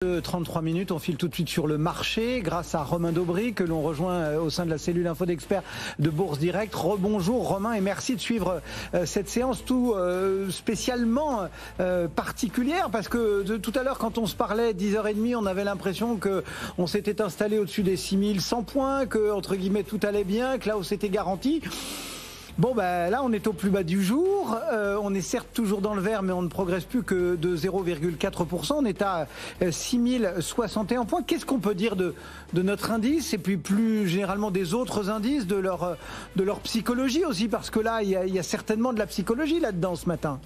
33 minutes, on file tout de suite sur le marché grâce à Romain Daubry que l'on rejoint au sein de la cellule info d'experts de Bourse Direct. Rebonjour Romain et merci de suivre cette séance tout spécialement particulière parce que tout à l'heure quand on se parlait 10h30 on avait l'impression que on s'était installé au-dessus des 6100 points, que entre guillemets tout allait bien, que la hausse était garantie. Bon ben là on est au plus bas du jour, on est certes toujours dans le vert mais on ne progresse plus que de 0,4%, on est à 6061 points. Qu'est-ce qu'on peut dire de notre indice et puis plus généralement des autres indices, de leur psychologie aussi, parce que là il y a certainement de la psychologie là-dedans ce matin.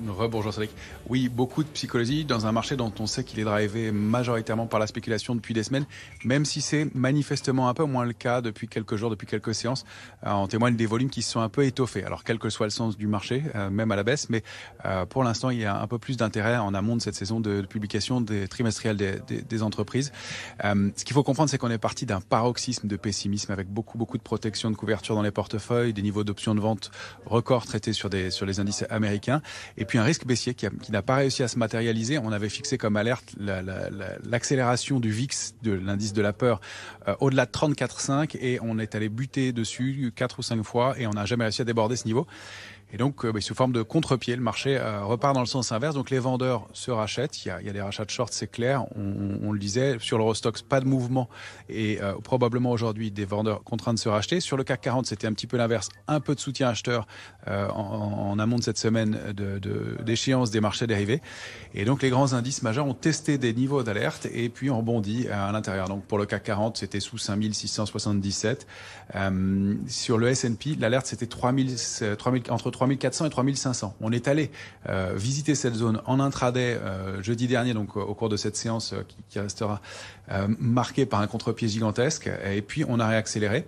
Rebonjour Cédric. Oui, beaucoup de psychologie dans un marché dont on sait qu'il est drivé majoritairement par la spéculation depuis des semaines, même si c'est manifestement un peu moins le cas depuis quelques jours, depuis quelques séances. En témoignent des volumes qui se sont un peu étoffés. Alors quel que soit le sens du marché, même à la baisse, mais pour l'instant il y a un peu plus d'intérêt en amont de cette saison de publication des trimestriels des entreprises. Ce qu'il faut comprendre, c'est qu'on est parti d'un paroxysme de pessimisme avec beaucoup de protection de couverture dans les portefeuilles, des niveaux d'options de vente records traités sur les indices américains. Et puis un risque baissier qui n'a pas réussi à se matérialiser. On avait fixé comme alerte l'accélération du VIX, de l'indice de la peur, au-delà de 34,5 et on est allé buter dessus 4 ou 5 fois et on n'a jamais réussi à déborder ce niveau. Et donc, sous forme de contre-pied, le marché repart dans le sens inverse. Donc, les vendeurs se rachètent. Il y a des rachats de short, c'est clair. On le disait. Sur l'Eurostoxx, pas de mouvement. Et probablement aujourd'hui, des vendeurs contraints de se racheter. Sur le CAC 40, c'était un petit peu l'inverse. Un peu de soutien acheteur en amont de cette semaine d'échéance des marchés dérivés. Et donc, les grands indices majeurs ont testé des niveaux d'alerte et puis ont rebondi à l'intérieur. Donc, pour le CAC 40, c'était sous 5677. Sur le S&P, l'alerte, c'était entre 3400 et 3500. On est allé visiter cette zone en intraday jeudi dernier, donc au cours de cette séance qui restera marquée par un contre-pied gigantesque. Et puis on a réaccéléré.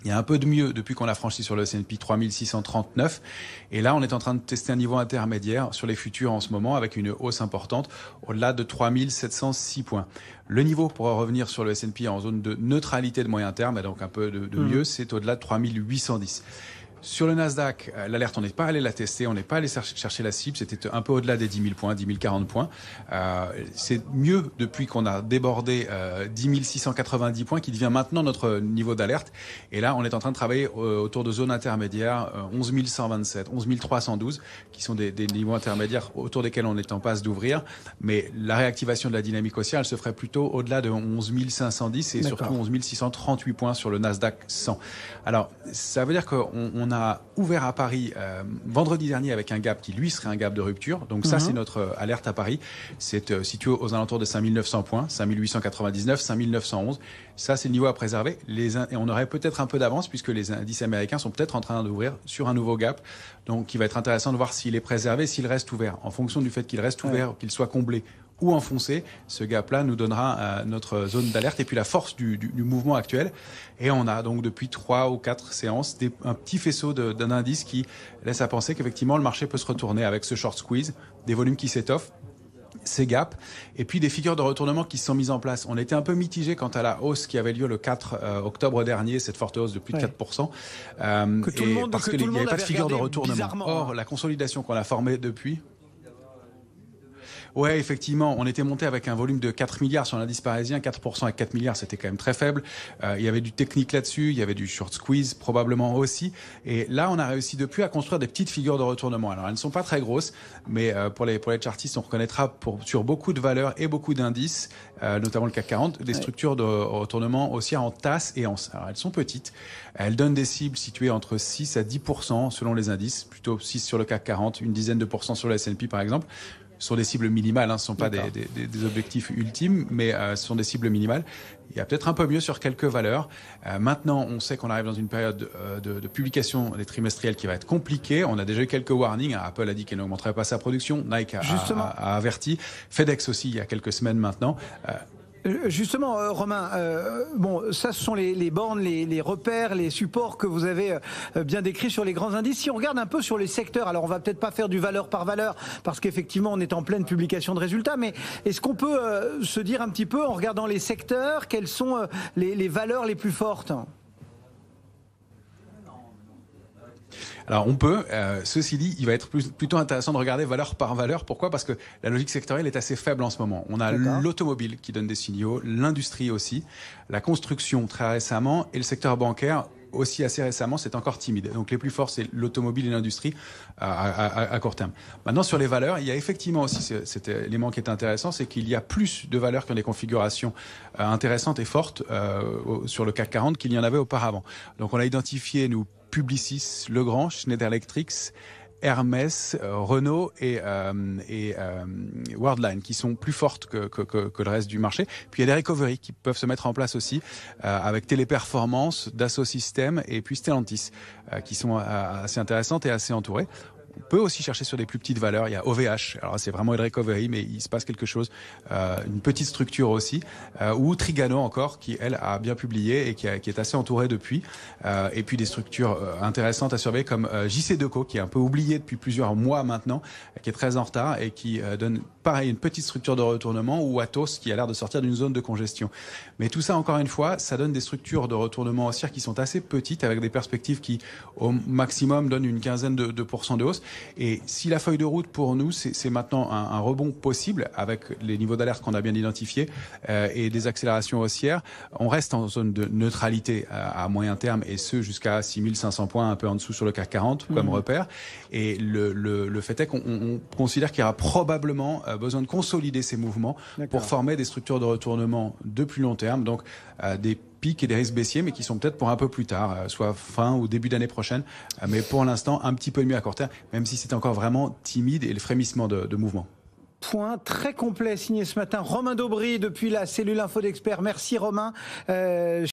Il y a un peu de mieux depuis qu'on a franchi sur le S&P 3639. Et là, on est en train de tester un niveau intermédiaire sur les futurs en ce moment avec une hausse importante au-delà de 3706 points. Le niveau pour revenir sur le S&P en zone de neutralité de moyen terme, et donc un peu de mieux, c'est au-delà de 3810. Sur le Nasdaq, l'alerte, on n'est pas allé la tester, on n'est pas allé chercher la cible, c'était un peu au-delà des 10 000 points, 10 040 points. C'est mieux depuis qu'on a débordé 10 690 points, qui devient maintenant notre niveau d'alerte. Et là, on est en train de travailler autour de zones intermédiaires, 11 127, 11 312, qui sont des niveaux intermédiaires autour desquels on est en passe d'ouvrir. Mais la réactivation de la dynamique haussière, elle se ferait plutôt au-delà de 11 510 et surtout 11 638 points sur le Nasdaq 100. Alors, ça veut dire qu'on a ouvert à Paris vendredi dernier avec un gap qui lui serait un gap de rupture. Donc ça c'est notre alerte à Paris. C'est situé aux alentours de 5900 points, 5899, 5911. Ça c'est le niveau à préserver. Et on aurait peut-être un peu d'avance puisque les indices américains sont peut-être en train d'ouvrir sur un nouveau gap. Donc il va être intéressant de voir s'il est préservé, s'il reste ouvert. En fonction du fait qu'il reste ouvert, qu'il soit comblé ou enfoncé, ce gap-là nous donnera notre zone d'alerte et puis la force du mouvement actuel. Et on a donc depuis 3 ou 4 séances un petit faisceau d'un indice qui laisse à penser qu'effectivement le marché peut se retourner avec ce short squeeze, des volumes qui s'étoffent, ces gaps, et puis des figures de retournement qui se sont mises en place. On était un peu mitigé quant à la hausse qui avait lieu le 4 octobre dernier, cette forte hausse de plus de 4%. Parce qu'il n'y avait pas de figure de retournement. Or, la consolidation qu'on a formée depuis... Ouais, effectivement, on était monté avec un volume de 4 milliards sur l'indice parisien, 4% avec 4 milliards, c'était quand même très faible. Il y avait du technique là-dessus, il y avait du short squeeze probablement aussi. Et là, on a réussi depuis à construire des petites figures de retournement. Alors, elles ne sont pas très grosses, mais pour les chartistes, on reconnaîtra sur beaucoup de valeurs et beaucoup d'indices, notamment le CAC 40, des structures de retournement haussière en tasse et en... Alors, elles sont petites. Elles donnent des cibles situées entre 6 à 10% selon les indices, plutôt 6 sur le CAC 40, une dizaine de pourcents sur le S&P par exemple. Ce sont des cibles minimales, ce ne sont pas des objectifs ultimes, mais ce sont des cibles minimales. Il y a peut-être un peu mieux sur quelques valeurs. Maintenant, on sait qu'on arrive dans une période de publication des trimestriels qui va être compliquée. On a déjà eu quelques warnings. Apple a dit qu'elle n'augmenterait pas sa production. Nike a averti. FedEx aussi, il y a quelques semaines maintenant. Justement, Romain, bon, ça ce sont les bornes, les repères, les supports que vous avez bien décrits sur les grands indices. Si on regarde un peu sur les secteurs, alors on va peut-être pas faire du valeur par valeur parce qu'effectivement on est en pleine publication de résultats, mais est-ce qu'on peut se dire un petit peu en regardant les secteurs, quelles sont les valeurs les plus fortes ? Alors on peut, ceci dit, il va être plutôt intéressant de regarder valeur par valeur. Pourquoi? Parce que la logique sectorielle est assez faible en ce moment. On a l'automobile qui donne des signaux, l'industrie aussi, la construction très récemment et le secteur bancaire aussi assez récemment, c'est encore timide. Donc les plus forts, c'est l'automobile et l'industrie à court terme. Maintenant, sur les valeurs, il y a effectivement aussi cet élément qui est intéressant, c'est qu'il y a plus de valeurs qui ont des configurations intéressantes et fortes sur le CAC 40 qu'il y en avait auparavant. Donc on a identifié, nous, Publicis, Legrand, Schneider Electric, Hermès, Renault et Worldline qui sont plus fortes que le reste du marché. Puis il y a des recovery qui peuvent se mettre en place aussi avec Téléperformance, Dassault Systèmes et puis Stellantis qui sont assez intéressantes et assez entourées. On peut aussi chercher sur des plus petites valeurs. Il y a OVH. Alors c'est vraiment une recovery, mais il se passe quelque chose. Une petite structure aussi. Ou Trigano encore, qui elle a bien publié et qui est assez entourée depuis. Et puis des structures intéressantes à surveiller comme JC Deco, qui est un peu oublié depuis plusieurs mois maintenant, qui est très en retard et qui donne pareil une petite structure de retournement. Ou Atos, qui a l'air de sortir d'une zone de congestion. Mais tout ça, encore une fois, ça donne des structures de retournement haussière qui sont assez petites, avec des perspectives qui, au maximum, donnent une quinzaine de % de hausse. Et si la feuille de route pour nous, c'est maintenant un rebond possible avec les niveaux d'alerte qu'on a bien identifiés et des accélérations haussières, on reste en zone de neutralité à moyen terme et ce jusqu'à 6500 points, un peu en dessous sur le CAC 40 comme repère. Et le fait est qu'on considère qu'il y aura probablement besoin de consolider ces mouvements pour former des structures de retournement de plus long terme, donc des pics et des risques baissiers, mais qui sont peut-être pour un peu plus tard, soit fin ou début d'année prochaine. Mais pour l'instant, un petit peu mieux à court terme, même si c'est encore vraiment timide et le frémissement de mouvement. Point très complet signé ce matin Romain Daubry depuis la cellule Info d'Experts. Merci Romain.